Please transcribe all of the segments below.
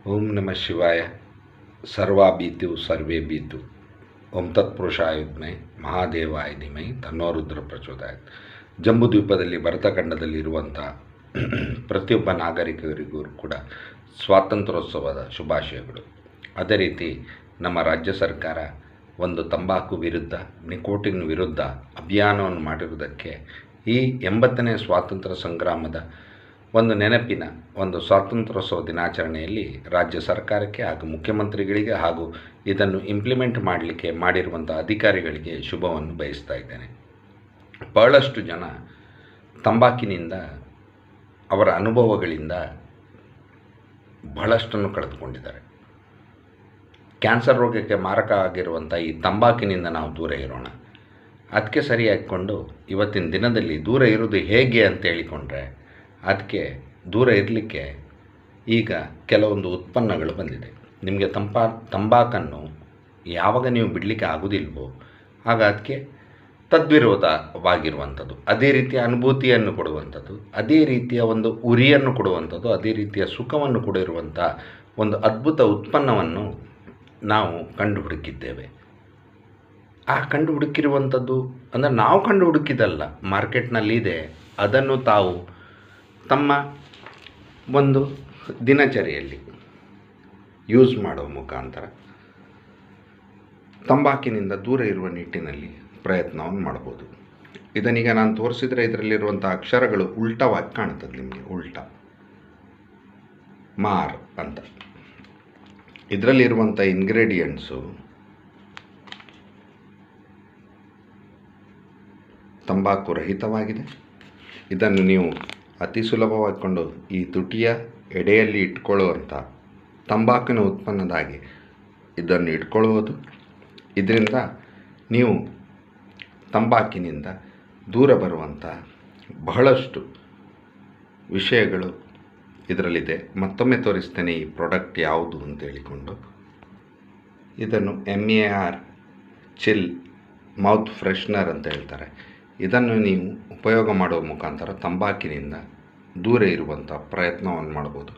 ಓಂ ನಮಃ ಶಿವಾಯ. ಸರ್ವಾಭೀತು ಸರ್ವೇ ಭೀತು. ಓಂ ತತ್ಪುರುಷಾಯ ವಿದ್ಮಹೇ ಮಹಾದೇವಾಯ ಧೀಮಹಿ ತನ್ನೋ ರುದ್ರ ಪ್ರಚೋದಯಾತ್. ಜಂಬೂದ್ವೀಪದಲ್ಲಿ ಭರತಖಂಡದಲ್ಲಿರುವಂಥ ಪ್ರತಿಯೊಬ್ಬ ನಾಗರಿಕರಿಗೂ ಕೂಡ ಸ್ವಾತಂತ್ರ್ಯೋತ್ಸವದ ಶುಭಾಶಯಗಳು. ಅದೇ ರೀತಿ ನಮ್ಮ ರಾಜ್ಯ ಸರ್ಕಾರ ಒಂದು ತಂಬಾಕು ವಿರುದ್ಧ, ನಿಕೋಟಿನ್ ವಿರುದ್ಧ ಅಭಿಯಾನವನ್ನು ಮಾಡಿರುವುದಕ್ಕೆ ಈ 80ನೇ ಸ್ವಾತಂತ್ರ್ಯ ಸಂಗ್ರಾಮದ ಒಂದು ನೆನಪಿನ ಒಂದು ಸ್ವಾತಂತ್ರ್ಯೋತ್ಸವ ದಿನಾಚರಣೆಯಲ್ಲಿ ರಾಜ್ಯ ಸರ್ಕಾರಕ್ಕೆ ಹಾಗೂ ಮುಖ್ಯಮಂತ್ರಿಗಳಿಗೆ ಹಾಗೂ ಇದನ್ನು ಇಂಪ್ಲಿಮೆಂಟ್ ಮಾಡಲಿಕ್ಕೆ ಮಾಡಿರುವಂಥ ಅಧಿಕಾರಿಗಳಿಗೆ ಶುಭವನ್ನು ಬಯಸ್ತಾ ಇದ್ದೇನೆ. ಬಹಳಷ್ಟು ಜನ ತಂಬಾಕಿನಿಂದ ಅವರ ಅನುಭವಗಳಿಂದ ಬಹಳಷ್ಟನ್ನು ಕಳೆದುಕೊಂಡಿದ್ದಾರೆ. ಕ್ಯಾನ್ಸರ್ ರೋಗಕ್ಕೆ ಮಾರಕ ಆಗಿರುವಂಥ ಈ ತಂಬಾಕಿನಿಂದ ನಾವು ದೂರ ಇರೋಣ. ಅದಕ್ಕೆ ಸರಿ ಹಾಕ್ಕೊಂಡು ಇವತ್ತಿನ ದಿನದಲ್ಲಿ ದೂರ ಇರೋದು ಹೇಗೆ ಅಂತ ಹೇಳಿಕೊಂಡ್ರೆ, ಅದಕ್ಕೆ ದೂರ ಇರಲಿಕ್ಕೆ ಈಗ ಕೆಲವೊಂದು ಉತ್ಪನ್ನಗಳು ಬಂದಿದೆ. ನಿಮಗೆ ತಂಬಾಕನ್ನು ಯಾವಾಗ ನೀವು ಬಿಡಲಿಕ್ಕೆ ಆಗೋದಿಲ್ವೋ ಆಗ ಅದಕ್ಕೆ ತದ್ವಿರೋಧವಾಗಿರುವಂಥದ್ದು, ಅದೇ ರೀತಿಯ ಅನುಭೂತಿಯನ್ನು ಕೊಡುವಂಥದ್ದು, ಅದೇ ರೀತಿಯ ಒಂದು ಉರಿಯನ್ನು ಕೊಡುವಂಥದ್ದು, ಅದೇ ರೀತಿಯ ಸುಖವನ್ನು ಕೊಡಿರುವಂಥ ಒಂದು ಅದ್ಭುತ ಉತ್ಪನ್ನವನ್ನು ನಾವು ಕಂಡು ಹುಡುಕಿದ್ದೇವೆ. ಆ ಕಂಡು ಹುಡುಕಿರುವಂಥದ್ದು ಅಂದರೆ ನಾವು ಕಂಡು ಹುಡುಕಿದಲ್ಲ, ಮಾರ್ಕೆಟ್ನಲ್ಲಿದೆ. ಅದನ್ನು ತಾವು ತಮ್ಮ ಒಂದು ದಿನಚರಿಯಲ್ಲಿ ಯೂಸ್ ಮಾಡುವ ಮುಖಾಂತರ ತಂಬಾಕಿನಿಂದ ದೂರ ಇರುವ ನಿಟ್ಟಿನಲ್ಲಿ ಪ್ರಯತ್ನವನ್ನು ಮಾಡ್ಬೋದು. ಇದನ್ನೀಗ ನಾನು ತೋರಿಸಿದರೆ ಇದರಲ್ಲಿರುವಂಥ ಅಕ್ಷರಗಳು ಉಲ್ಟವಾಗಿ ಕಾಣ್ತದೆ ನಿಮಗೆ. ಉಲ್ಟಾ ಮಾರ್ ಅಂತ ಇದರಲ್ಲಿರುವಂಥ ಇಂಗ್ರೀಡಿಯೆಂಟ್ಸು ತಂಬಾಕು ರಹಿತವಾಗಿದೆ. ಇದನ್ನು ನೀವು ಅತಿ ಸುಲಭವಾಗಿಕೊಂಡು ಈ ತುಟಿಯ ಎಡೆಯಲ್ಲಿ ಇಟ್ಕೊಳ್ಳುವಂಥ ತಂಬಾಕಿನ ಉತ್ಪನ್ನದಾಗಿ ಇದನ್ನು ಇಟ್ಕೊಳ್ಳುವುದು. ಇದರಿಂದ ನೀವು ತಂಬಾಕಿನಿಂದ ದೂರ ಬರುವಂಥ ಬಹಳಷ್ಟು ವಿಷಯಗಳು ಇದರಲ್ಲಿದೆ. ಮತ್ತೊಮ್ಮೆ ತೋರಿಸ್ತೇನೆ ಈ ಪ್ರಾಡಕ್ಟ್ ಯಾವುದು ಅಂತ ಹೇಳಿಕೊಂಡು. ಇದನ್ನು MAR ಚಿಲ್ ಮೌತ್ ಫ್ರೆಶ್ನರ್ ಅಂತ ಹೇಳ್ತಾರೆ. ಇದನ್ನು ನೀವು ಉಪಯೋಗ ಮಾಡುವ ಮುಖಾಂತರ ತಂಬಾಕಿನಿಂದ ದೂರ ಇರುವಂಥ ಪ್ರಯತ್ನವನ್ನು ಮಾಡ್ಬೋದು.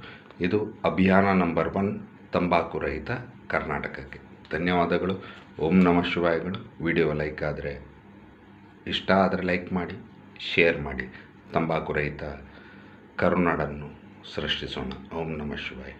ಇದು ಅಭಿಯಾನ ನಂಬರ್ 1 ತಂಬಾಕು ರಹಿತ ಕರ್ನಾಟಕಕ್ಕೆ. ಧನ್ಯವಾದಗಳು. ಓಂ ನಮಃ ಶಿವಾಯಗಳು. ವಿಡಿಯೋ ಲೈಕ್ ಆದರೆ, ಇಷ್ಟ ಆದರೆ ಲೈಕ್ ಮಾಡಿ, ಶೇರ್ ಮಾಡಿ. ತಂಬಾಕು ರಹಿತ ಕರುನಾಡನ್ನು ಸೃಷ್ಟಿಸೋಣ. ಓಂ ನಮಃ ಶಿವಾಯ.